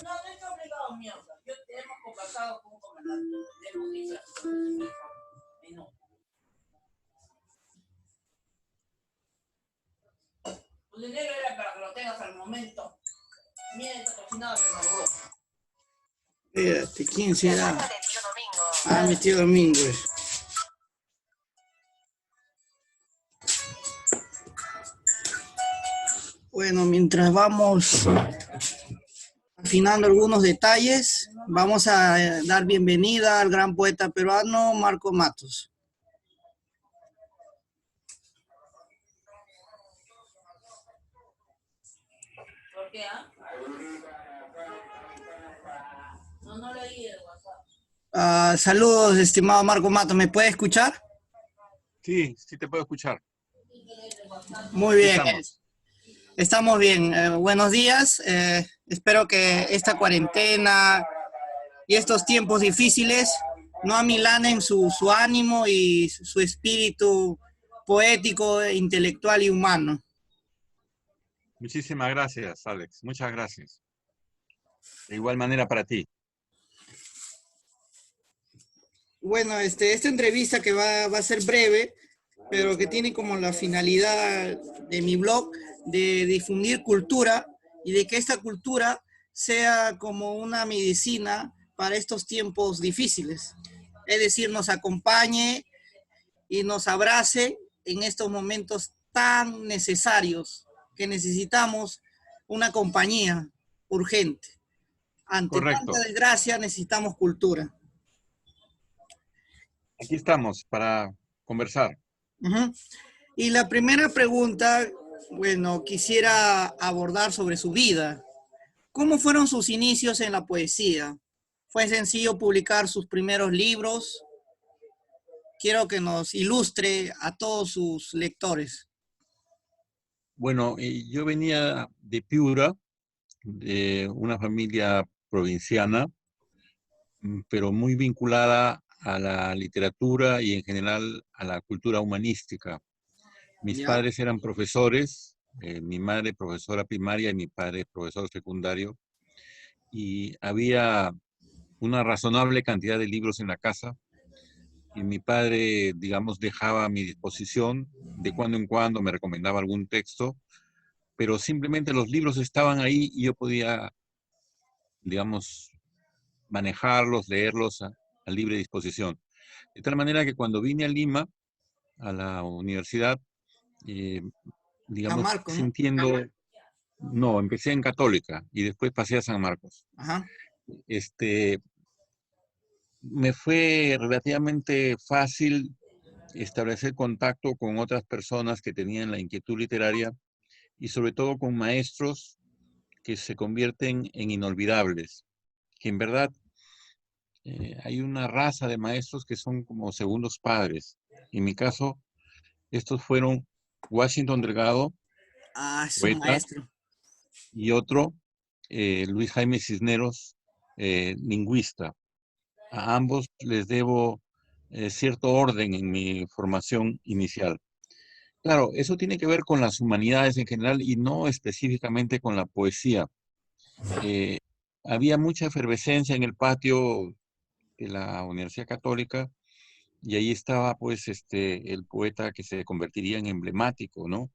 No, no está obligado, mierda. Yo hemos conversado con un comandante. Hemos dicho y no. El dinero era para que lo tengas al momento. Mira, está cocinado el arroz. Espérate, ¿quién será? Ah, mi tío Domingo. Bueno, mientras vamos afinando algunos detalles, vamos a dar bienvenida al gran poeta peruano Marco Matos. ¿Por qué, ah? No leí el WhatsApp. Saludos, estimado Marco Matos, ¿me puede escuchar? Sí, sí te puedo escuchar. Muy bien. Estamos bien. Buenos días. Espero que esta cuarentena y estos tiempos difíciles no amilanen su ánimo y su espíritu poético, intelectual y humano. Muchísimas gracias, Alex. Muchas gracias. De igual manera para ti. Bueno, esta entrevista que va a ser breve, pero que tiene como la finalidad de mi blog de difundir cultura y de que esta cultura sea como una medicina para estos tiempos difíciles. Es decir, nos acompañe y nos abrace en estos momentos tan necesarios que necesitamos una compañía urgente. Ante tanta desgracia necesitamos cultura. Aquí estamos para conversar. Y la primera pregunta, bueno, quisiera abordar sobre su vida. ¿Cómo fueron sus inicios en la poesía? ¿Fue sencillo publicar sus primeros libros? Quiero que nos ilustre a todos sus lectores. Bueno, yo venía de Piura, de una familia provinciana, pero muy vinculada a la literatura y en general a la cultura humanística. Mis padres eran profesores, mi madre profesora primaria y mi padre profesor secundario, y había una razonable cantidad de libros en la casa, y mi padre, digamos, dejaba a mi disposición, de cuando en cuando me recomendaba algún texto, pero simplemente los libros estaban ahí y yo podía, digamos, manejarlos, leerlos a libre disposición. De tal manera que cuando vine a Lima, a la universidad, digamos, Marcos, ¿no? sintiendo... No, empecé en Católica y después pasé a San Marcos. Ajá. Me fue relativamente fácil establecer contacto con otras personas que tenían la inquietud literaria y sobre todo con maestros que se convierten en inolvidables, que en verdad hay una raza de maestros que son como segundos padres. En mi caso, estos fueron Washington Delgado, es un poeta, maestro. y otro, Luis Jaime Cisneros, lingüista. A ambos les debo cierto orden en mi formación inicial. Claro, eso tiene que ver con las humanidades en general y no específicamente con la poesía. Había mucha efervescencia en el patio de la Universidad Católica y ahí estaba pues el poeta que se convertiría en emblemático, ¿no?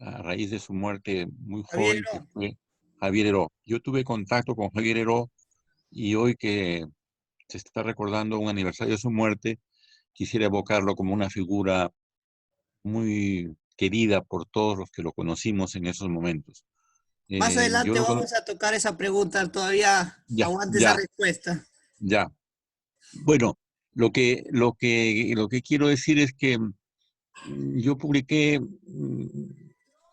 A raíz de su muerte muy joven, que fue Javier Heró. Yo tuve contacto con Javier Heró y hoy que se está recordando un aniversario de su muerte, quisiera evocarlo como una figura muy querida por todos los que lo conocimos en esos momentos. Más adelante vamos a tocar esa pregunta, todavía aguante esa respuesta. Ya. Bueno, lo que quiero decir es que yo publiqué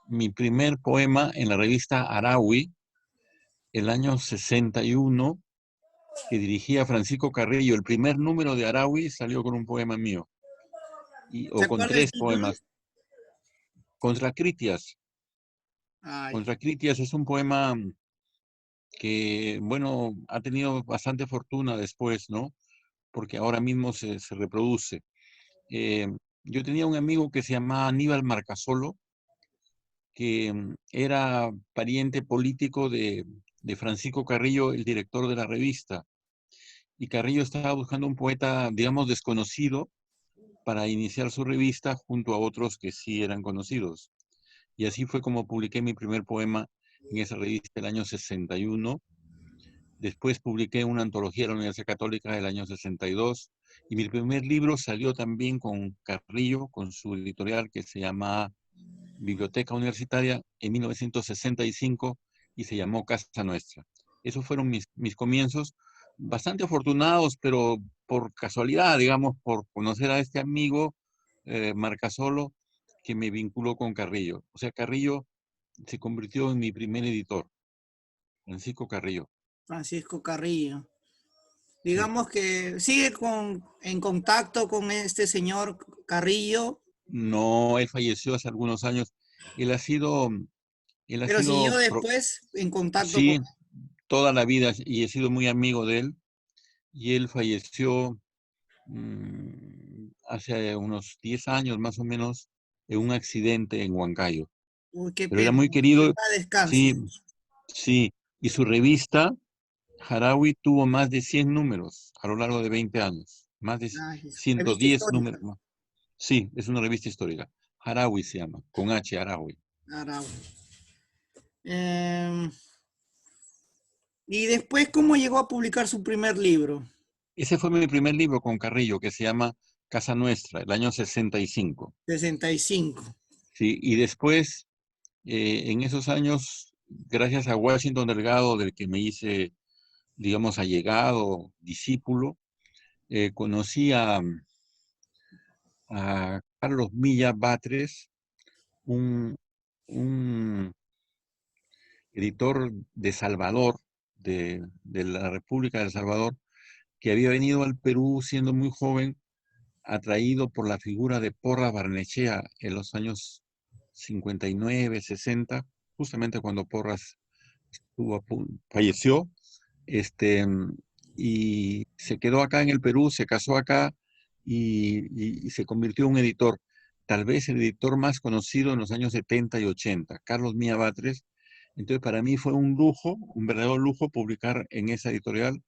mi primer poema en la revista Araui el año 61, que dirigía Francisco Carrillo. El primer número de Araui salió con un poema mío, o con 3 poemas. Contra Critias. Contra Critias es un poema que, bueno, ha tenido bastante fortuna después, ¿no? Porque ahora mismo se reproduce. Yo tenía un amigo que se llamaba Aníbal Marcasolo, que era pariente político de de Francisco Carrillo, el director de la revista. Y Carrillo estaba buscando un poeta, digamos, desconocido para iniciar su revista junto a otros que sí eran conocidos. Y así fue como publiqué mi primer poema en esa revista el año 61. Después publiqué una antología de la Universidad Católica del año 62. Y mi primer libro salió también con Carrillo, con su editorial que se llama Biblioteca Universitaria en 1965 y se llamó Casa Nuestra. Esos fueron mis comienzos, bastante afortunados, pero por casualidad, digamos, por conocer a este amigo, Marcasolo, que me vinculó con Carrillo. O sea, Carrillo se convirtió en mi primer editor, Francisco Carrillo. Francisco Carrillo. Sí. Digamos que sigue en contacto con este señor Carrillo, No, él falleció hace algunos años. Él ha sido, él ha pero siguió sido, después en contacto con... sí, toda la vida y he sido muy amigo de él. Y él falleció hace unos 10 años más o menos en un accidente en Huancayo. Uy, qué Pero era pena. muy querido, Descanse. sí, sí. Y su revista, Harawi, tuvo más de 100 números a lo largo de 20 años. Más de Ay, ciento revista diez histórica. números más. Sí, es una revista histórica. Harawi se llama, con H, Harawi. Arau. Em, y después, ¿cómo llegó a publicar su primer libro? Ese fue mi primer libro con Carrillo, que se llama Casa Nuestra, el año 65. 65. Sí, y después, en esos años, gracias a Washington Delgado, del que me hice, digamos, allegado, discípulo, conocí a Carlos Milla Batres, un, un editor de Salvador, de la República de El Salvador, que había venido al Perú siendo muy joven, atraído por la figura de Porras Barnechea en los años 59, 60, justamente cuando Porras falleció, este, y se quedó acá en el Perú, se casó acá y se convirtió en un editor, tal vez el editor más conocido en los años 70 y 80, Carlos Mía Batres. Entonces para mí fue un lujo, un verdadero lujo publicar en esa editorial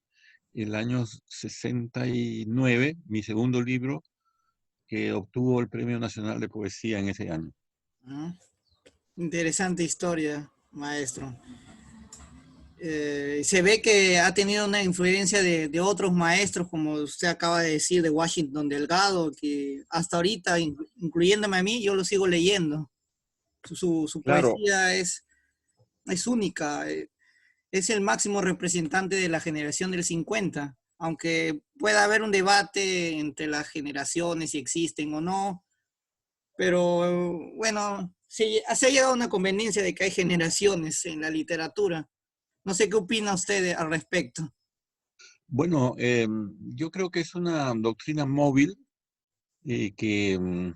el año 69, mi segundo libro, que obtuvo el Premio Nacional de Poesía en ese año. ¿No? Interesante historia, maestro. Se ve que ha tenido una influencia de otros maestros, como usted acaba de decir, de Washington Delgado, que hasta ahorita, incluyéndome a mí, yo lo sigo leyendo. Su Claro, poesía es única, es el máximo representante de la generación del 50, aunque pueda haber un debate entre las generaciones si existen o no, pero bueno, se ha llegado a una conveniencia de que hay generaciones en la literatura. No sé qué opina usted al respecto. bueno, yo creo que es una doctrina móvil que,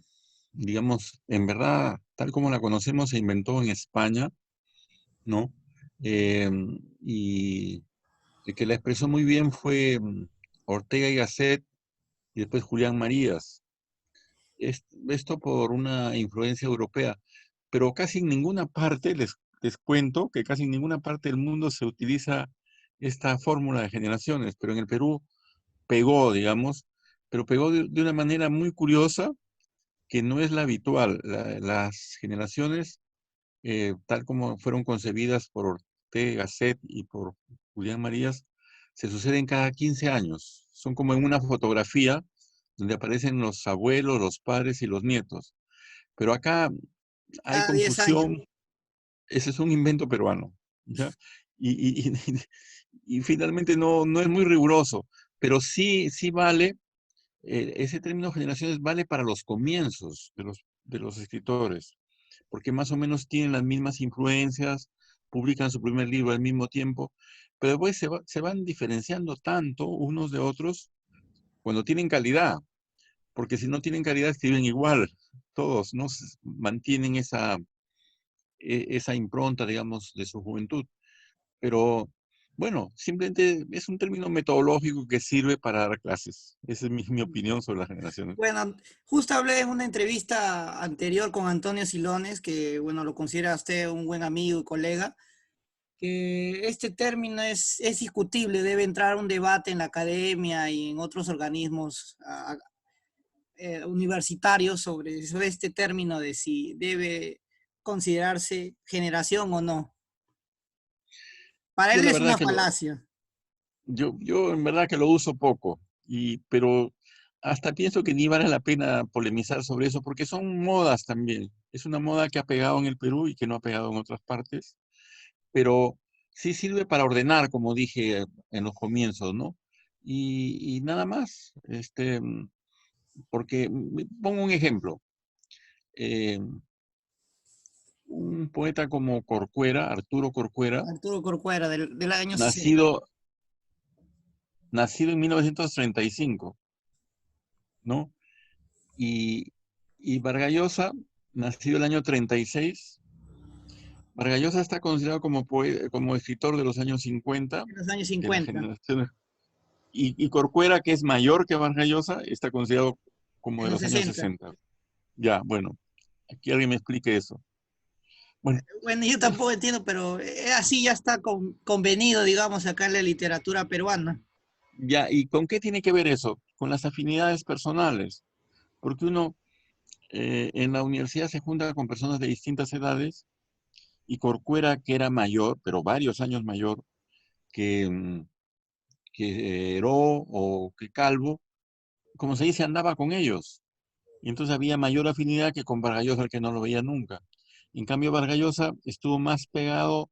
digamos, en verdad, tal como la conocemos, se inventó en España, ¿no? Y el que la expresó muy bien fue Ortega y Gasset y después Julián Marías. Esto por una influencia europea, pero casi en ninguna parte, les cuento que casi en ninguna parte del mundo se utiliza esta fórmula de generaciones, pero en el Perú pegó, digamos, pero pegó de una manera muy curiosa que no es la habitual. Las generaciones, tal como fueron concebidas por Ortega Gasset y por Julián Marías, se suceden cada 15 años. Son como en una fotografía donde aparecen los abuelos, los padres y los nietos. Pero acá hay Cada 10 años. confusión, ese es un invento peruano, ¿ya? Y y finalmente no es muy riguroso, pero sí vale, ese término generaciones vale para los comienzos de los escritores, porque más o menos tienen las mismas influencias, publican su primer libro al mismo tiempo, pero después se van diferenciando tanto unos de otros cuando tienen calidad, porque si no tienen calidad escriben igual, todos, ¿no? Mantienen esa impronta, digamos, de su juventud. Pero bueno, simplemente es un término metodológico que sirve para dar clases. Esa es mi opinión sobre las generaciones. Bueno, justo hablé en una entrevista anterior con Antonio Silones, que bueno, lo considera usted un buen amigo y colega, que este término es discutible, debe entrar un debate en la academia y en otros organismos universitarios sobre este término de si debe considerarse generación o no. Para Yo él la es verdad una que falacia. yo en verdad que lo uso poco, pero hasta pienso que ni vale la pena polemizar sobre eso, porque son modas también. Es una moda que ha pegado en el Perú y que no ha pegado en otras partes, pero sí sirve para ordenar, como dije en los comienzos, ¿no? Y nada más, porque pongo un ejemplo. eh, un poeta como Corcuera, Arturo Corcuera, Arturo Corcuera, del año 60. nacido, nacido en 1935, ¿no? Y, y Vargas Llosa, nacido el año 36. Vargas Llosa está considerado como escritor de los años 50, En los años de la 50, generación. Y Corcuera, que es mayor que Vargas Llosa, está considerado como en de los los años 60. 60. Ya, bueno, aquí alguien me explique eso. Bueno, Bueno, yo tampoco entiendo, pero así ya está convenido, digamos, acá en la literatura peruana. ya, ¿y con qué tiene que ver eso? Con las afinidades personales. Porque uno en la universidad se junta con personas de distintas edades y Corcuera, que era mayor, pero varios años mayor que, que Heró o que Calvo, como se dice, andaba con ellos. Y entonces había mayor afinidad que con Vargas Llosa, al que no lo veía nunca. En cambio, Vargas Llosa estuvo más pegado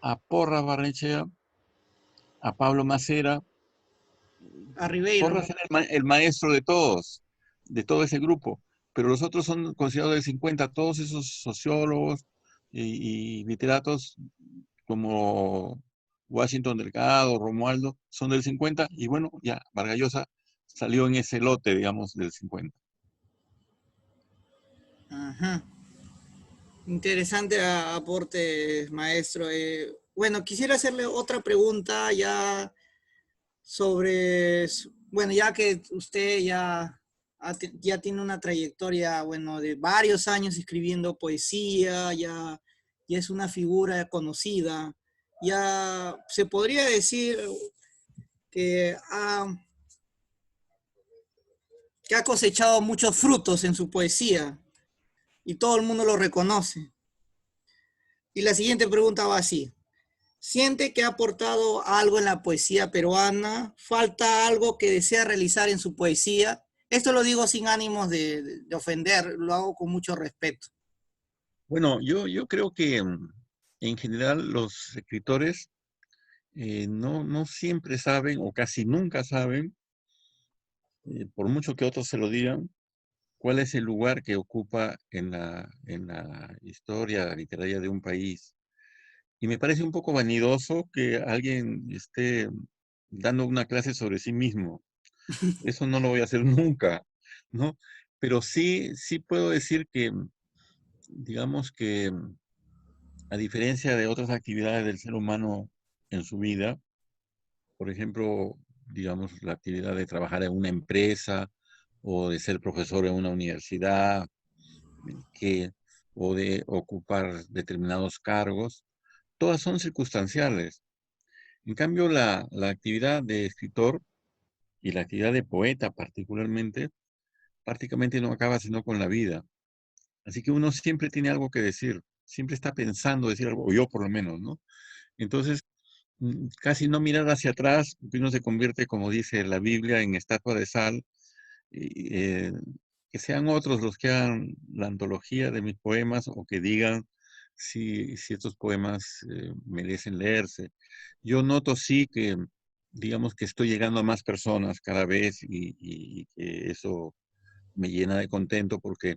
a Porras Barnechea, a Pablo Macera. A Ribeiro. Porras era el maestro de todo ese grupo, pero los otros son considerados del 50, todos esos sociólogos y literatos como Washington Delgado, Romualdo, son del 50, y bueno, ya Vargas Llosa salió en ese lote, digamos, del 50. Ajá. Interesante aporte, maestro. Bueno, quisiera hacerle otra pregunta ya sobre, bueno, ya que usted ya tiene una trayectoria, bueno, de varios años escribiendo poesía, ya es una figura conocida, ya se podría decir que que ha cosechado muchos frutos en su poesía y todo el mundo lo reconoce. Y la siguiente pregunta va así. ¿Siente que ha aportado algo en la poesía peruana? ¿Falta algo que desea realizar en su poesía? Esto lo digo sin ánimos de ofender, lo hago con mucho respeto. Bueno, yo creo que en general los escritores no siempre saben o casi nunca saben, por mucho que otros se lo digan, cuál es el lugar que ocupa en la historia literaria de un país. Y me parece un poco vanidoso que alguien esté dando una clase sobre sí mismo. Eso no lo voy a hacer nunca, ¿no? Pero sí puedo decir que, digamos que, a diferencia de otras actividades del ser humano en su vida, por ejemplo, digamos, la actividad de trabajar en una empresa o de ser profesor en una universidad, que, o de ocupar determinados cargos, todas son circunstanciales. En cambio, la actividad de escritor y la actividad de poeta particularmente, prácticamente no acaba sino con la vida. Así que uno siempre tiene algo que decir, siempre está pensando decir algo, o yo por lo menos, ¿no? Entonces, casi no mirar hacia atrás, porque uno se convierte, como dice la Biblia, en estatua de sal, y, que sean otros los que hagan la antología de mis poemas o que digan si estos poemas merecen leerse. Yo noto sí que, digamos que estoy llegando a más personas cada vez y que eso me llena de contento porque,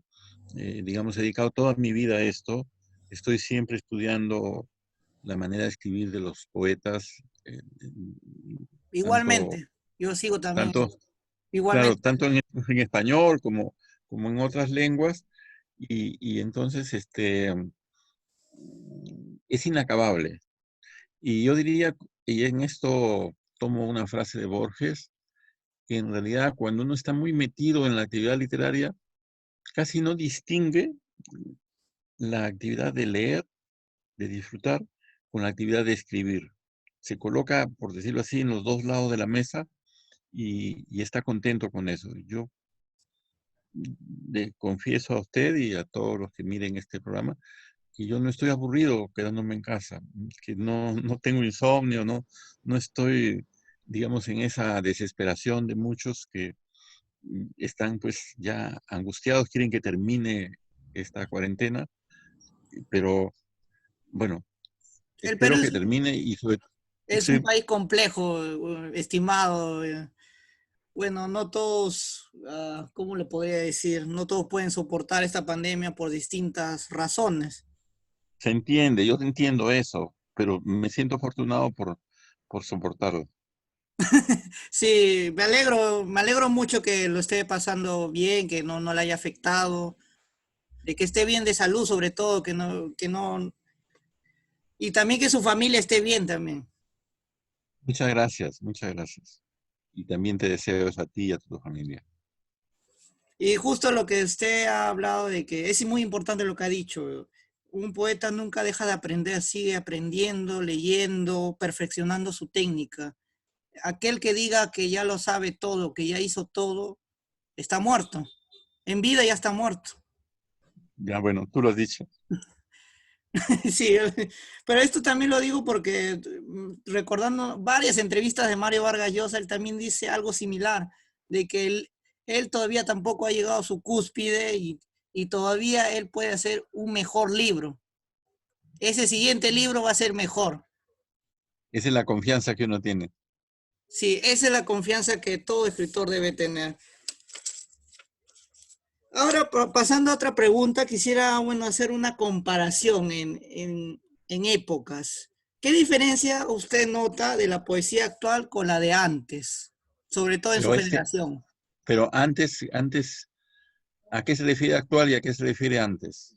digamos, he dedicado toda mi vida a esto. Estoy siempre estudiando la manera de escribir de los poetas, tanto, Igualmente, yo sigo también, tanto, claro, igualmente. tanto en español como en otras lenguas, y entonces es inacabable. Y yo diría, y en esto tomo una frase de Borges, que en realidad cuando uno está muy metido en la actividad literaria, casi no distingue la actividad de leer, de disfrutar, con la actividad de escribir. Se coloca, por decirlo así, en los dos lados de la mesa y está contento con eso. Yo le confieso a usted y a todos los que miren este programa que yo no estoy aburrido quedándome en casa, que no tengo insomnio, no estoy, digamos, en esa desesperación de muchos que están pues ya angustiados, quieren que termine esta cuarentena, pero bueno, El Perú espero que termine y sobre es un sí, país complejo, estimado. Bueno, no todos, ¿cómo le podría decir? No todos pueden soportar esta pandemia por distintas razones. se entiende, yo entiendo eso, pero me siento afortunado por soportarlo. Sí, me alegro mucho que lo esté pasando bien, que no le haya afectado, de que esté bien de salud sobre todo, y también que su familia esté bien también. Muchas gracias, muchas gracias. Y también te deseo eso a ti y a tu familia. Y justo lo que usted ha hablado de que es muy importante lo que ha dicho. Un poeta nunca deja de aprender, sigue aprendiendo, leyendo, perfeccionando su técnica. Aquel que diga que ya lo sabe todo, que ya hizo todo, está muerto. En vida ya está muerto. Ya, bueno, tú lo has dicho. Sí, pero esto también lo digo porque recordando varias entrevistas de Mario Vargas Llosa, él también dice algo similar, de que él todavía tampoco ha llegado a su cúspide y todavía él puede hacer un mejor libro. Ese siguiente libro va a ser mejor. Esa es la confianza que uno tiene. Sí, esa es la confianza que todo escritor debe tener. Ahora, pasando a otra pregunta, quisiera, bueno, hacer una comparación en épocas. ¿Qué diferencia usted nota de la poesía actual con la de antes? Sobre todo en su Pero este, generación. pero antes, ¿a qué se refiere actual y a qué se refiere antes?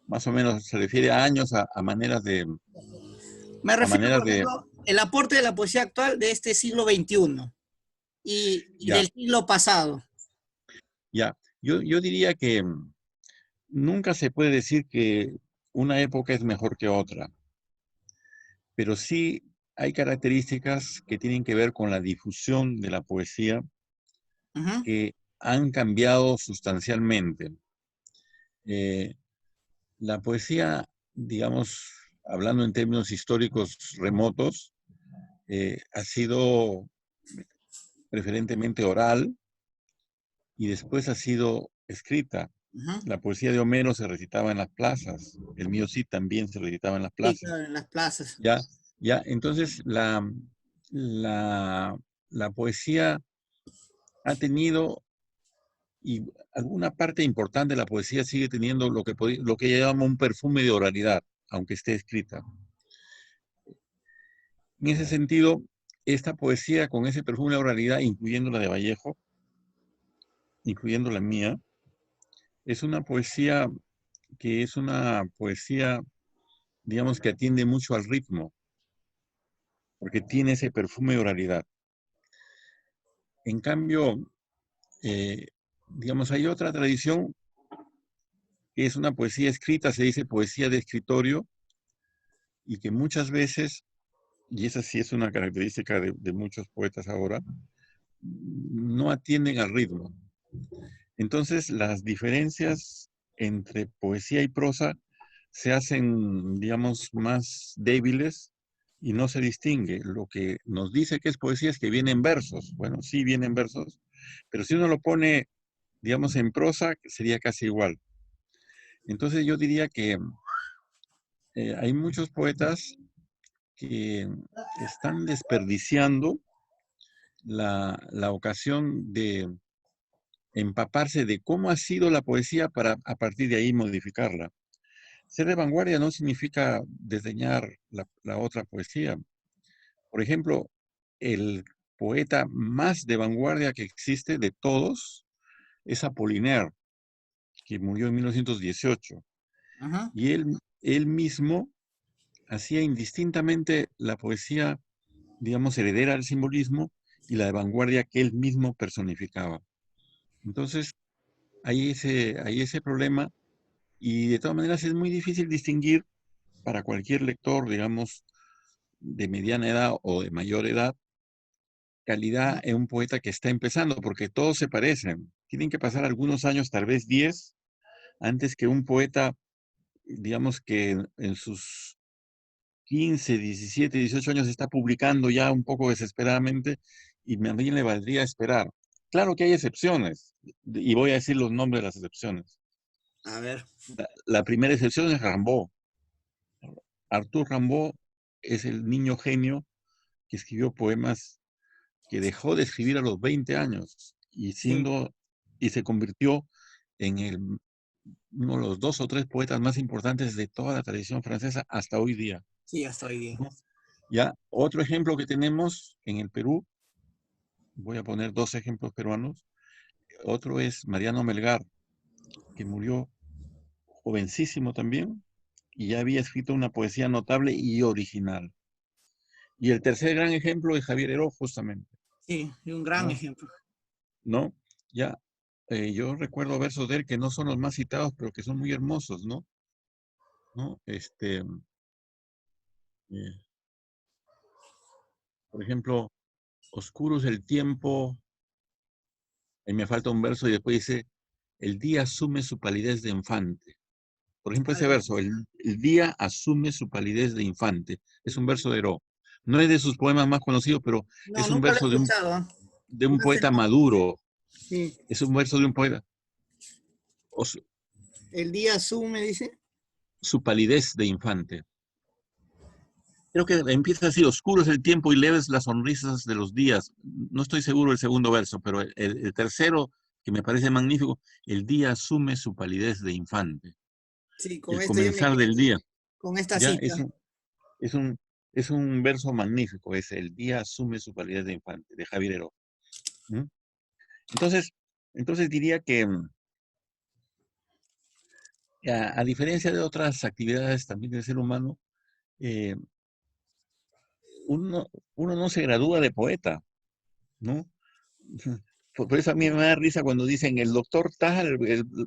Más o menos se refiere a años, a maneras Me a refiero, maneras por de, ejemplo, el aporte de la poesía actual de este siglo XXI y ya, del siglo pasado. ya. Yo diría que nunca se puede decir que una época es mejor que otra, pero sí hay características que tienen que ver con la difusión de la poesía Ujú. que han cambiado sustancialmente. Eh, la poesía, digamos, hablando en términos históricos remotos, ha sido preferentemente oral y después ha sido escrita. Ujú. La poesía de Homero se recitaba en las plazas, el mío sí también se recitaba en las Sí, plazas. claro, en las plazas. Ya, ya, entonces la, la poesía ha tenido, y alguna parte importante de la poesía sigue teniendo lo que llamamos un perfume de oralidad, aunque esté escrita. En ese sentido, esta poesía con ese perfume de oralidad, incluyendo la de Vallejo, incluyendo la mía, es una poesía que es una poesía, digamos, que atiende mucho al ritmo, porque tiene ese perfume de oralidad. En cambio, eh, digamos, hay otra tradición que es una poesía escrita, se dice poesía de escritorio, y que muchas veces, y esa sí es una característica de muchos poetas ahora, no atienden al ritmo. Entonces, las diferencias entre poesía y prosa se hacen, digamos, más débiles y no se distingue. Lo que nos dice que es poesía es que vienen versos. Bueno, sí vienen versos, pero si uno lo pone, digamos, en prosa, sería casi igual. Entonces yo diría que hay muchos poetas que están desperdiciando la ocasión de empaparse de cómo ha sido la poesía para a partir de ahí modificarla. Ser de vanguardia no significa desdeñar la otra poesía. Por ejemplo, el poeta más de vanguardia que existe de todos es Apollinaire, que murió en 1918. Ajá. Y él mismo hacía indistintamente la poesía, digamos, heredera del simbolismo y la de vanguardia que él mismo personificaba. Entonces, hay ese problema y de todas maneras es muy difícil distinguir para cualquier lector, digamos, de mediana edad o de mayor edad, calidad en un poeta que está empezando, porque todos se parecen. Tienen que pasar algunos años, tal vez 10, antes que un poeta, digamos que en sus 15, 17, 18 años está publicando ya un poco desesperadamente y a mí le valdría esperar. Claro que hay excepciones, y voy a decir los nombres de las excepciones. A ver. La primera excepción es Rimbaud. Arthur Rimbaud es el niño genio que escribió poemas, que dejó de escribir a los 20 años Sí, y se convirtió en uno de los 2 o 3 poetas más importantes de toda la tradición francesa hasta hoy día. sí, hasta hoy día. ¿No? Ya, otro ejemplo que tenemos en el Perú, voy a poner 2 ejemplos peruanos. Otro es Mariano Melgar, que murió jovencísimo también y ya había escrito una poesía notable y original. Y el tercer gran ejemplo es Javier Heró, justamente, Sí, y un gran ¿no? ejemplo. ¿No? Ya, yo recuerdo versos de él que no son los más citados, pero que son muy hermosos, ¿no? ¿No? Eh, por ejemplo, oscuro es el tiempo, y me falta un verso y después dice, el día asume su palidez de infante. Por ejemplo, ese verso, el día asume su palidez de infante, es un verso de Heró. No es de sus poemas más conocidos, pero No, es un nunca lo he verso escuchado. ¿Ah? de un No sé. poeta maduro, Sí. es un verso de un poeta. El día Zoom me dice. Su palidez de infante. Creo que empieza así, oscuro es el tiempo y leves las sonrisas de los días. No estoy seguro del segundo verso, pero el tercero, que me parece magnífico, el día asume su palidez de infante. Sí, con El esto yo me comenzar quedo del día, con esta ya cita. es un, es un verso magnífico, es el día asume su palidez de infante, de Javier Heró. ¿Mm? Entonces, entonces diría que a diferencia de otras actividades también del ser humano, eh, uno no se gradúa de poeta, ¿no? Por eso a mí me da risa cuando dicen el doctor tal,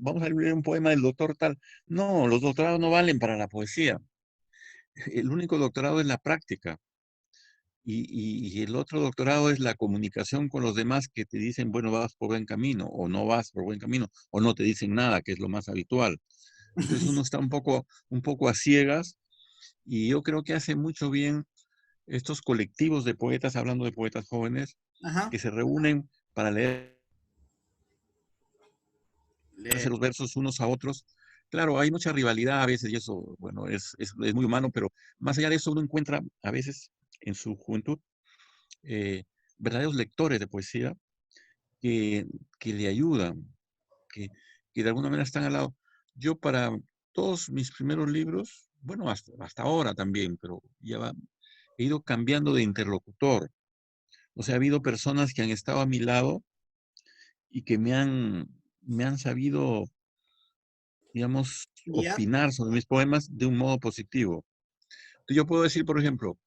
vamos a leer un poema del doctor tal. No, los doctorados no valen para la poesía. El único doctorado es la práctica. Y el otro doctorado es la comunicación con los demás que te dicen, bueno, vas por buen camino, o no vas por buen camino, o no te dicen nada, que es lo más habitual. Entonces uno está un poco a ciegas, y yo creo que hace mucho bien estos colectivos de poetas, hablando de poetas jóvenes, Ajá. que se reúnen para leerse los versos unos a otros. Claro, hay mucha rivalidad a veces y eso, bueno, es muy humano, pero más allá de eso uno encuentra a veces en su juventud eh, verdaderos lectores de poesía que, que le ayudan, que, que de alguna manera están al lado. Yo para todos mis primeros libros, bueno, hasta ahora también, pero he ido cambiando de interlocutor. O sea, ha habido personas que han estado a mi lado y que me han sabido, digamos, Ya. opinar sobre mis poemas de un modo positivo. Yo puedo decir, por ejemplo,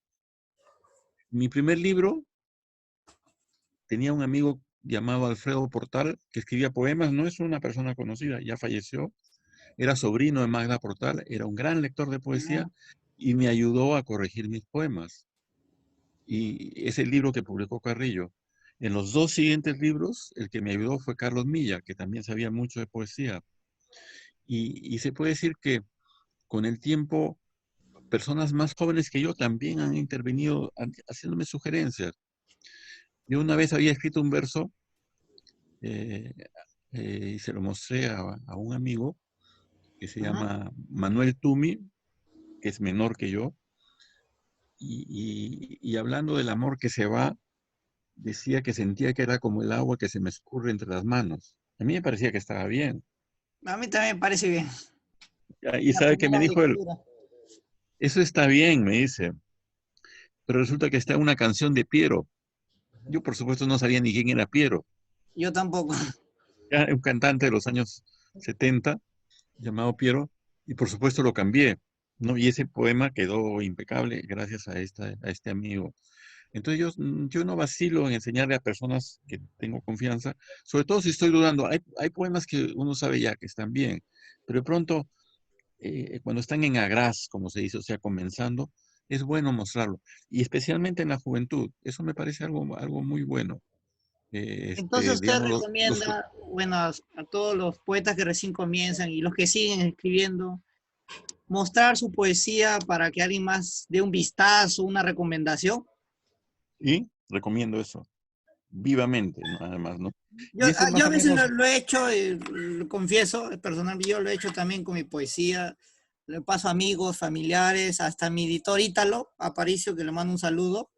mi primer libro tenía un amigo llamado Alfredo Portal que escribía poemas, no es una persona conocida, ya falleció, era sobrino de Magda Portal, era un gran lector de poesía Ah, y me ayudó a corregir mis poemas. Y es el libro que publicó Carrillo. En los 2 siguientes libros, el que me ayudó fue Carlos Milla, que también sabía mucho de poesía. Y se puede decir que con el tiempo, personas más jóvenes que yo también han intervenido haciéndome sugerencias. Yo una vez había escrito un verso eh, y se lo mostré a un amigo que se ajá. llama Manuel Tumi, que es menor que yo, y hablando del amor que se va, decía que sentía que era como el agua que se me escurre entre las manos. A mí me parecía que estaba bien. A mí también me parece bien. Y La sabe que me primera dijo él, lectura. eso está bien, me dice, pero resulta que está en una canción de Piero. Yo, por supuesto, no sabía ni quién era Piero. Yo tampoco. Era un cantante de los años 70 llamado Piero, y por supuesto lo cambié, ¿no? Y ese poema quedó impecable gracias a este amigo. Entonces yo no vacilo en enseñarle a personas que tengo confianza, sobre todo si estoy dudando. Hay poemas que uno sabe ya que están bien, pero de pronto cuando están en agraz, como se dice, o sea, comenzando, es bueno mostrarlo. Y especialmente en la juventud. Eso me parece algo muy bueno. Entonces usted Digamos, recomienda, bueno, a todos los poetas que recién comienzan y los que siguen escribiendo, mostrar su poesía para que alguien más dé un vistazo, una recomendación. y recomiendo eso vivamente, ¿no? Además, ¿no? Yo, Y eso es yo más a o veces menos, lo he hecho, lo confieso, personalmente yo lo he hecho también con mi poesía. Le paso a amigos, familiares, hasta mi editor Ítalo, Aparicio, que le mando un saludo.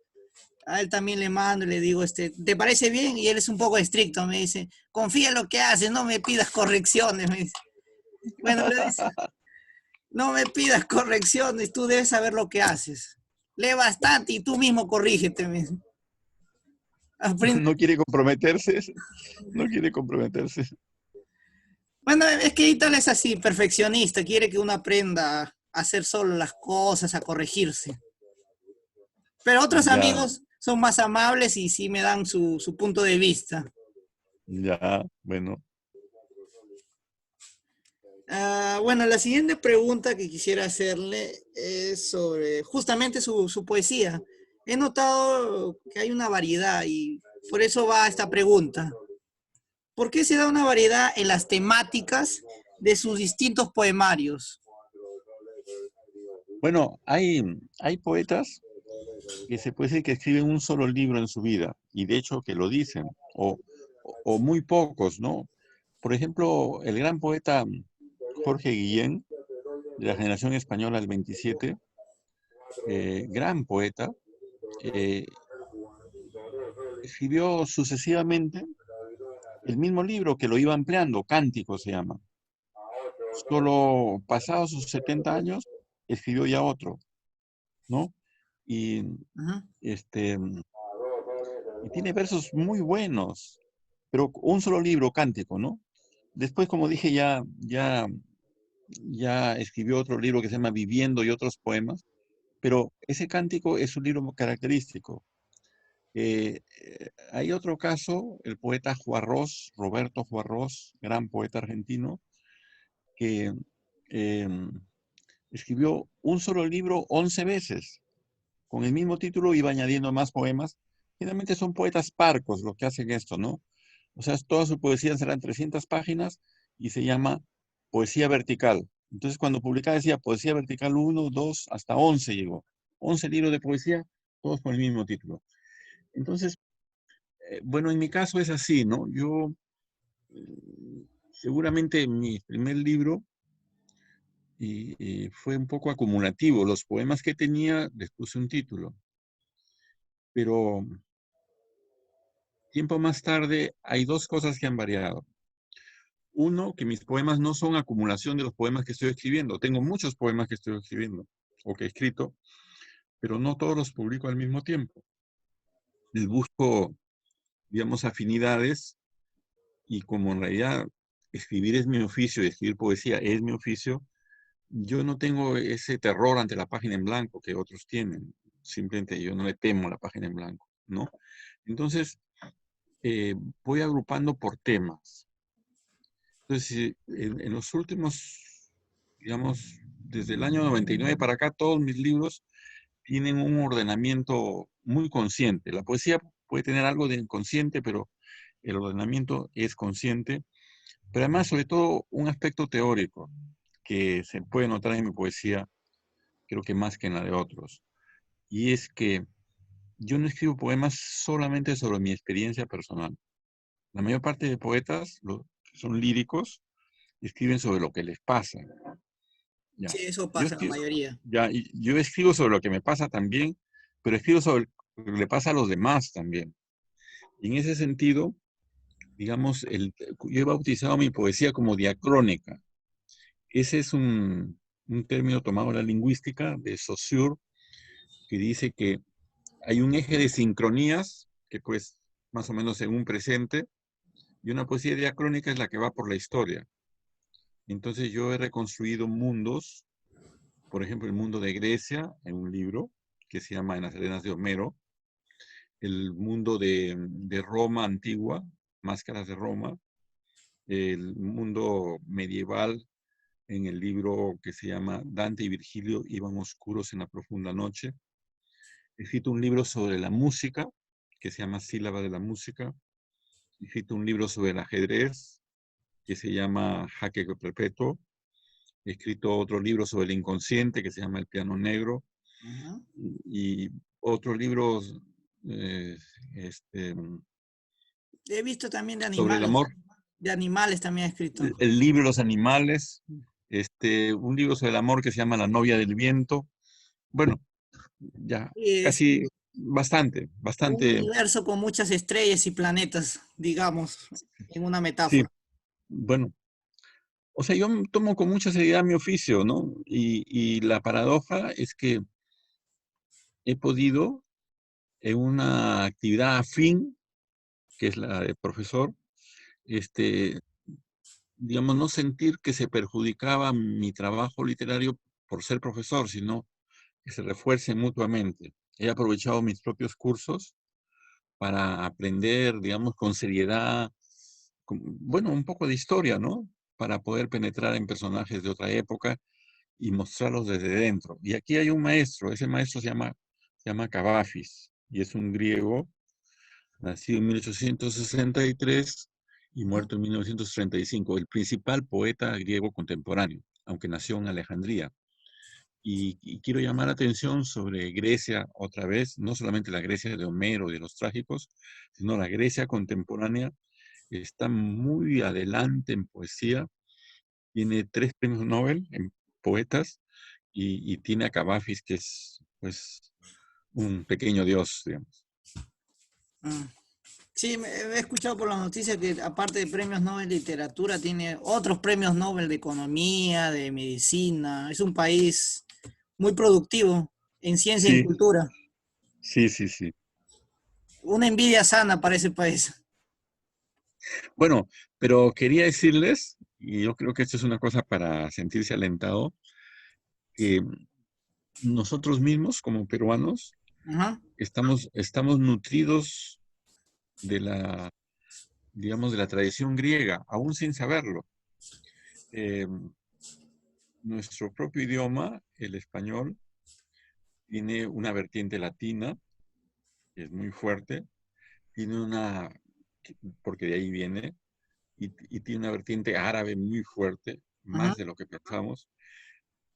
A él también le mando y le digo, ¿te parece bien? Y él es un poco estricto, me dice, confía en lo que haces, no me pidas correcciones, me dice. Bueno, le dice, no me pidas correcciones, tú debes saber lo que haces. Lee bastante y tú mismo corrígete, me dice. Aprende. no quiere comprometerse, no quiere comprometerse. Bueno, es que Ítalo es así, perfeccionista, quiere que uno aprenda a hacer solo las cosas, a corregirse. Pero otros Ya, amigos son más amables y sí me dan su punto de vista. ya, bueno. Bueno, la siguiente pregunta que quisiera hacerle es sobre justamente su poesía. He notado que hay una variedad y por eso va esta pregunta. ¿Por qué se da una variedad en las temáticas de sus distintos poemarios? Bueno, hay poetas que se puede decir que escriben un solo libro en su vida, y de hecho que lo dicen, o muy pocos, ¿no? Por ejemplo, el gran poeta Jorge Guillén, de la generación española del 27, gran poeta, eh, escribió sucesivamente el mismo libro que lo iba ampliando, Cántico se llama. Solo pasados sus 70 años, escribió ya otro, ¿no? Y, Ujú. este, y tiene versos muy buenos, pero un solo libro, Cántico, ¿no? Después, como dije, ya escribió otro libro que se llama Viviendo y otros poemas, pero ese Cántico es un libro característico. Hay otro caso, el poeta Juarros, Roberto Juarros, gran poeta argentino, que eh, escribió un solo libro 11 veces. Con el mismo título iba añadiendo más poemas. Generalmente son poetas parcos los que hacen esto, ¿no? O sea, toda su poesía serán 300 páginas y se llama poesía vertical. Entonces, cuando publicaba decía poesía vertical 1, 2, hasta 11 llegó. 11 libros de poesía, todos con el mismo título. Entonces, bueno, en mi caso es así, ¿no? Yo, seguramente mi primer libro fue un poco acumulativo. Los poemas que tenía les puse un título, pero tiempo más tarde hay dos cosas que han variado. Uno, que mis poemas no son acumulación de los poemas que estoy escribiendo. Tengo muchos poemas que estoy escribiendo o que he escrito, pero no todos los publico al mismo tiempo. Les busco, digamos, afinidades y como en realidad escribir es mi oficio y escribir poesía es mi oficio, yo no tengo ese terror ante la página en blanco que otros tienen. Simplemente yo no le temo a la página en blanco, ¿no? Entonces, voy agrupando por temas. Entonces, en los últimos, digamos, desde el año 99 para acá, todos mis libros tienen un ordenamiento muy consciente. La poesía puede tener algo de inconsciente, pero el ordenamiento es consciente. Pero además, sobre todo, un aspecto teórico que se puede notar en mi poesía, creo que más que en la de otros. Y es que yo no escribo poemas solamente sobre mi experiencia personal. La mayor parte de poetas, los que son líricos, escriben sobre lo que les pasa. Ya. Sí, eso Yo pasa en la escribo, mayoría. ya, y yo escribo sobre lo que me pasa también, pero escribo sobre lo que le pasa a los demás también. Y en ese sentido, digamos, yo he bautizado mi poesía como diacrónica. Ese es un término tomado de la lingüística de Saussure, que dice que hay un eje de sincronías, que pues más o menos en un presente, y una poesía diacrónica es la que va por la historia. Entonces yo he reconstruido mundos, por ejemplo, el mundo de Grecia, en un libro que se llama En las arenas de Homero, el mundo de Roma antigua, Máscaras de Roma, el mundo medieval en el libro que se llama Dante y Virgilio iban oscuros en la profunda noche. He escrito un libro sobre la música, que se llama Sílaba de la música. He escrito un libro sobre el ajedrez, que se llama Jaque Perpetuo. He escrito otro libro sobre el inconsciente, que se llama El piano negro. Ujú. Y otros libros eh, este, He visto también sobre el amor. de animales también he escrito. El libro de los animales. Un libro sobre el amor que se llama La novia del viento. Bueno, ya Y es casi bastante, un bastante. universo con muchas estrellas y planetas, digamos, en una Sí, metáfora. bueno. O sea, yo tomo con mucha seriedad mi oficio, ¿no? Y la paradoja es que he podido, en una actividad afín, que es la de profesor, este, digamos, no sentir que se perjudicaba mi trabajo literario por ser profesor, sino que se refuerce mutuamente. He aprovechado mis propios cursos para aprender, digamos, con seriedad, bueno, un poco de historia, ¿no? Para poder penetrar en personajes de otra época y mostrarlos desde dentro. Y aquí hay un maestro, ese maestro se llama Cavafis, y es un griego, nacido en 1863 y muerto en 1935, el principal poeta griego contemporáneo, aunque nació en Alejandría. Y quiero llamar la atención sobre Grecia otra vez, no solamente la Grecia de Homero y de los trágicos, sino la Grecia contemporánea. Está muy adelante en poesía, tiene 3 premios Nobel en poetas y tiene a Cavafis, que es pues un pequeño dios, digamos. Mm. Sí, he escuchado por las noticias que aparte de premios Nobel de literatura, tiene otros premios Nobel de economía, de medicina. Es un país muy productivo en ciencia y en Sí, cultura. sí, sí, sí. Una envidia sana para ese país. Bueno, pero quería decirles, y yo creo que esto es una cosa para sentirse alentado, que nosotros mismos como peruanos Ajá, estamos nutridos de la, digamos, de la tradición griega, aún sin saberlo. Eh, Nuestro propio idioma, el español, tiene una vertiente latina, que es muy fuerte, tiene porque de ahí viene, y tiene una vertiente árabe muy fuerte, ajá, más de lo que pensamos,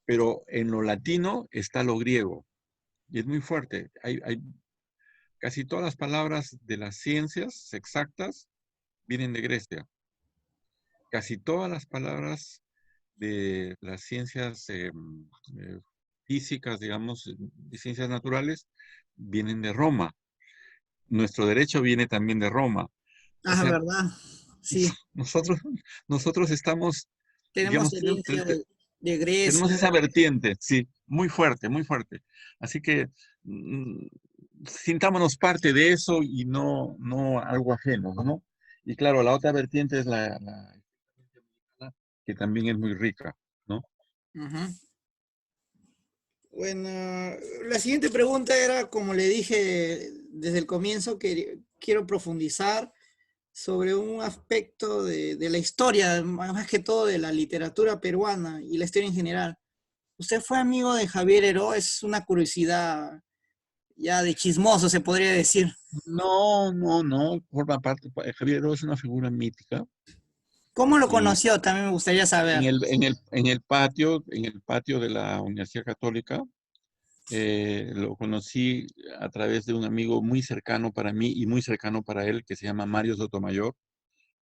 pero en lo latino está lo griego, y es muy fuerte. Hay casi todas las palabras de las ciencias exactas vienen de Grecia. Casi todas las palabras de las ciencias físicas, digamos, de ciencias naturales, vienen de Roma. Nuestro derecho viene también de Roma. O ah, sea, verdad. Sí, nosotros, nosotros estamos, tenemos digamos, herencia de Grecia. tenemos esa vertiente, sí, muy fuerte, muy fuerte. Así que mm, sintámonos parte de eso y no algo ajeno, ¿no? Y claro, la otra vertiente es la que también es muy rica, ¿no? Ujú. Bueno, la siguiente pregunta era, como le dije desde el comienzo, que quiero profundizar sobre un aspecto de la historia, más que todo de la literatura peruana y la historia en general. Usted fue amigo de Javier Heró, es una curiosidad ya de chismoso, se podría decir. No, forma parte, Javier es una figura mítica ¿Cómo lo y conoció? También me gustaría saber. en el patio de la Universidad Católica lo conocí a través de un amigo muy cercano para mí y muy cercano para él, que se llama Mario Sotomayor,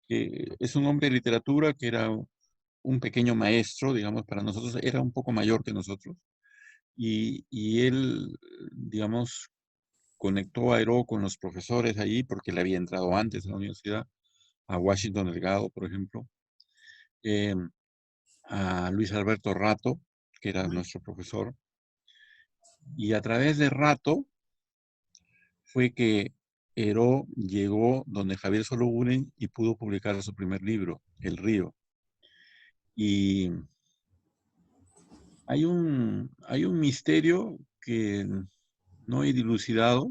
que es un hombre de literatura que era un pequeño maestro, digamos, para nosotros, era un poco mayor que nosotros, y él, digamos, conectó a Heró con los profesores allí, porque le había entrado antes a la universidad, a Washington Delgado, por ejemplo, eh, a Luis Alberto Rato, que era nuestro profesor, y a través de Rato fue que Heró llegó donde Javier Sologuren y pudo publicar su primer libro, El Río. Y hay un misterio que no he dilucidado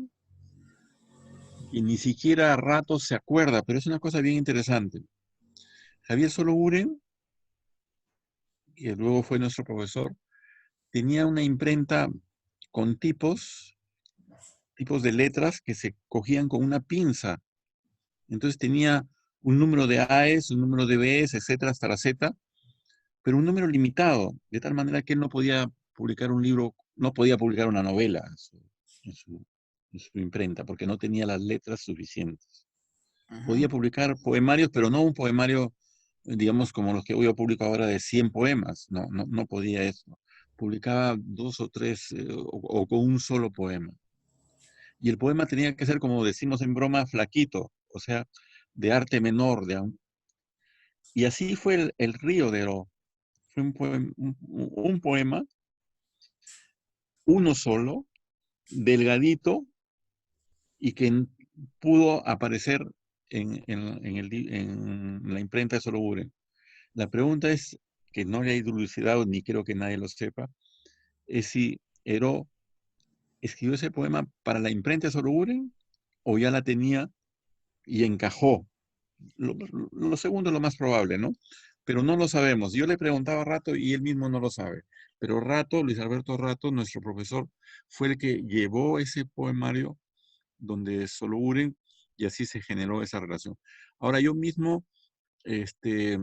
y ni siquiera a ratos se acuerda, pero es una cosa bien interesante. Javier Sologuren que luego fue nuestro profesor, tenía una imprenta con tipos de letras que se cogían con una pinza. Entonces tenía un número de AES, un número de Bs, etcétera, hasta la Z, pero un número limitado, de tal manera que él no podía publicar un libro, no podía publicar una novela en su imprenta, porque no tenía las letras suficientes. Podía Ajá. publicar poemarios, pero no un poemario, digamos, como los que yo publico ahora de 100 poemas. No podía eso. Publicaba 2 o 3 o con un solo poema. Y el poema tenía que ser, como decimos en broma, flaquito, o sea, de arte menor. Y así fue el Río de Oro. Fue un poema, uno solo, delgadito, y que pudo aparecer en la imprenta de Solo Buren. La pregunta es, que no le he dilucidado, ni creo que nadie lo sepa, es si Heró escribió ese poema para la imprenta de Solo Buren o ya la tenía y encajó. Lo segundo es lo más probable, ¿no? Pero no lo sabemos. Yo le preguntaba a Rato y él mismo no lo sabe. Pero Rato, Luis Alberto Rato, nuestro profesor, fue el que llevó ese poemario donde solo Uren, y así se generó esa relación. Ahora yo mismo este,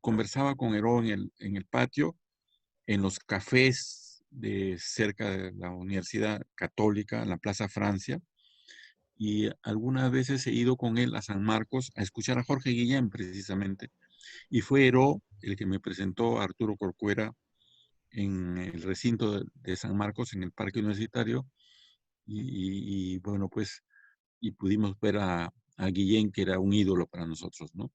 conversaba con Heró en el patio, en los cafés de cerca de la Universidad Católica, en la Plaza Francia, y algunas veces he ido con él a San Marcos a escuchar a Jorge Guillén precisamente, y fue Heró el que me presentó a Arturo Corcuera en el recinto de San Marcos, en el Parque Universitario, y bueno, pues, y pudimos ver a Guillén, que era un ídolo para nosotros, ¿no?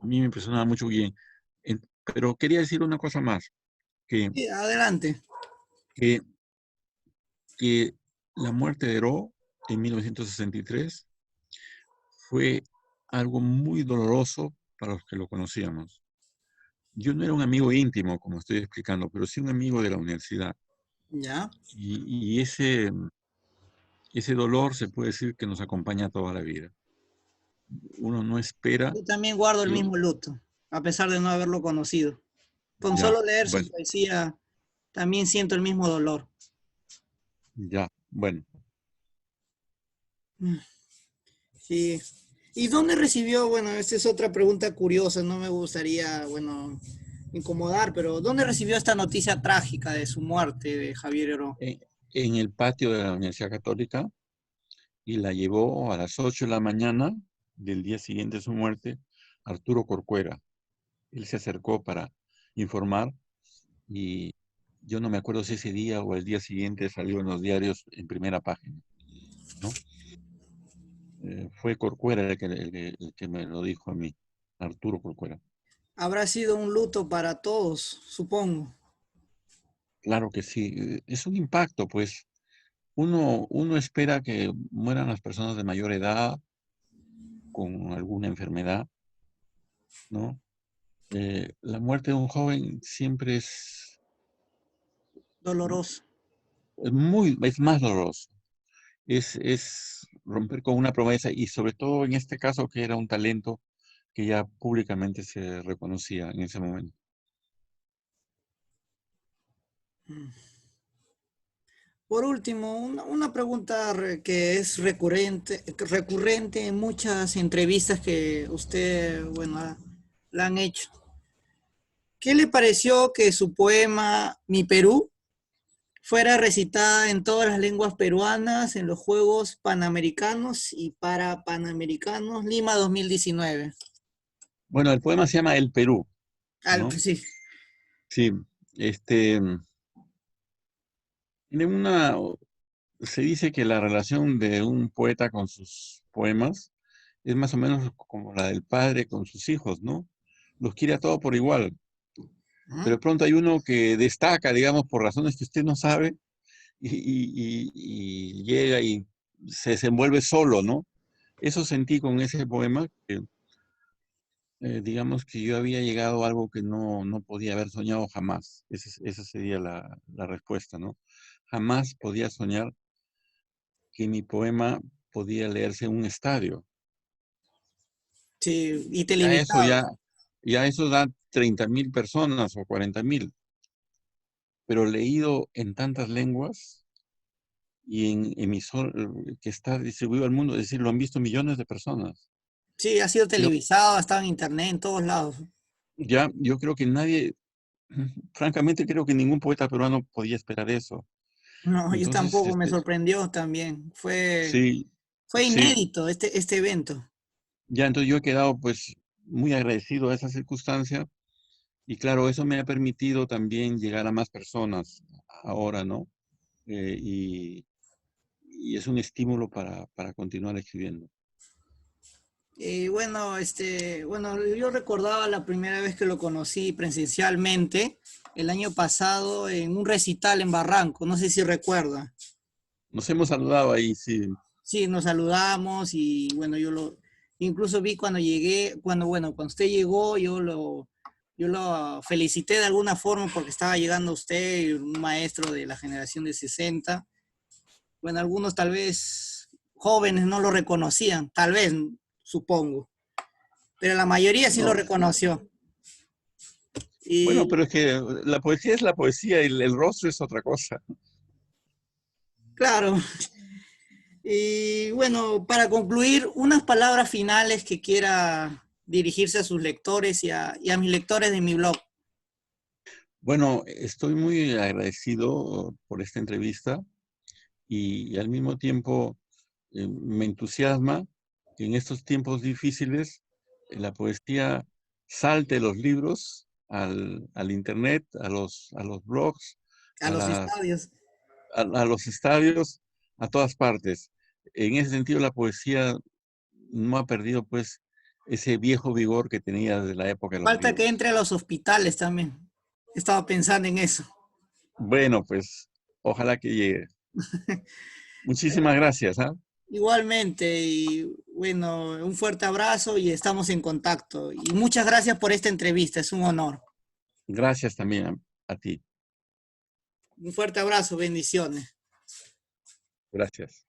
A mí me impresionaba mucho Guillén. Pero quería decir una cosa más, que, Sí, adelante. que, que la muerte de Heró en 1963 fue algo muy doloroso para los que lo conocíamos. Yo no era un amigo íntimo, como estoy explicando, pero sí un amigo de la universidad. Ya. Y ese dolor se puede decir que nos acompaña toda la vida. Uno no espera Yo también guardo el que... mismo luto, a pesar de no haberlo conocido. Con Ya, solo leer su bueno, poesía, también siento el mismo dolor. ya, bueno. Mm, sí. ¿Y dónde recibió? Bueno, esta es otra pregunta curiosa, no me gustaría, bueno, incomodar, pero ¿dónde recibió esta noticia trágica de su muerte de Javier Heró? En, en el patio de la Universidad Católica, y la llevó a las 8 de la mañana del día siguiente de su muerte Arturo Corcuera. Él se acercó para informar, y yo no me acuerdo si ese día o el día siguiente salió en los diarios en primera página, ¿no? Fue Corcuera el que me lo dijo a mí, Arturo Corcuera. Habrá sido un luto para todos, supongo. Claro que sí, es un impacto, pues. Uno espera que mueran las personas de mayor edad con alguna enfermedad, ¿no? La muerte de un joven siempre Doloroso. es más doloroso. Es romper con una promesa, y sobre todo en este caso, que era un talento que ya públicamente se reconocía en ese momento. Por último, una pregunta que es recurrente en muchas entrevistas que usted, bueno, la han hecho. ¿Qué le pareció que su poema Mi Perú fuera recitada en todas las lenguas peruanas en los Juegos Panamericanos y para Panamericanos Lima 2019? Bueno, el poema se llama El Perú, ¿no? Sí. Sí, este, tiene se dice que la relación de un poeta con sus poemas es más o menos como la del padre con sus hijos, ¿no? Los quiere a todos por igual, ¿Mm? pero de pronto hay uno que destaca, digamos, por razones que usted no sabe, y llega y se desenvuelve solo, ¿no? Eso sentí con ese poema, que digamos que yo había llegado a algo que no podía haber soñado jamás. Esa sería la respuesta, ¿no? Jamás podía soñar que mi poema podía leerse en un estadio. Sí, y Ya eso ya, televisado. Ya eso da 30.000 personas o 40.000, pero leído en tantas lenguas y en emisor que está distribuido al mundo, es decir, lo han visto millones de personas. Sí, ha sido Creo, televisado, ha estado en internet, en todos lados. ya, yo creo que nadie, francamente creo que ningún poeta peruano podía esperar eso. No, yo Entonces, tampoco, me sorprendió también. sí, Fue sí, inédito este evento. ya entonces yo he quedado pues muy agradecido a esa circunstancia y claro, eso me ha permitido también llegar a más personas ahora, ¿no? Eh, y, y es un estímulo para continuar escribiendo. Bueno, bueno, yo recordaba la primera vez que lo conocí presencialmente, el año pasado, en un recital en Barranco, no sé si recuerda. Nos hemos saludado ahí, sí. Sí, nos saludamos y bueno, incluso vi cuando llegué, cuando usted llegó, yo lo felicité de alguna forma porque estaba llegando usted, un maestro de la generación de 60. Bueno, algunos tal vez jóvenes no lo reconocían, tal vez, supongo, pero la mayoría sí lo No, reconoció. bueno, Y pero es que la poesía es la poesía y el rostro es otra cosa. claro, y bueno, para concluir, unas palabras finales que quiera dirigirse a sus lectores y a mis lectores de mi blog. Bueno, estoy muy agradecido por esta entrevista y al mismo tiempo me entusiasma que en estos tiempos difíciles la poesía salte de los libros al internet, a los blogs, A a, los las, estadios. a los estadios, a todas partes. En ese sentido, la poesía no ha perdido pues ese viejo vigor que tenía desde la época de los Falta que libros. entre a los hospitales también. Estaba pensando en eso. Bueno, pues ojalá que llegue. Muchísimas gracias, ¿ah? Igualmente, y bueno, un fuerte abrazo y estamos en contacto. Y muchas gracias por esta entrevista, es un honor. Gracias también a ti. Un fuerte abrazo, bendiciones. Gracias.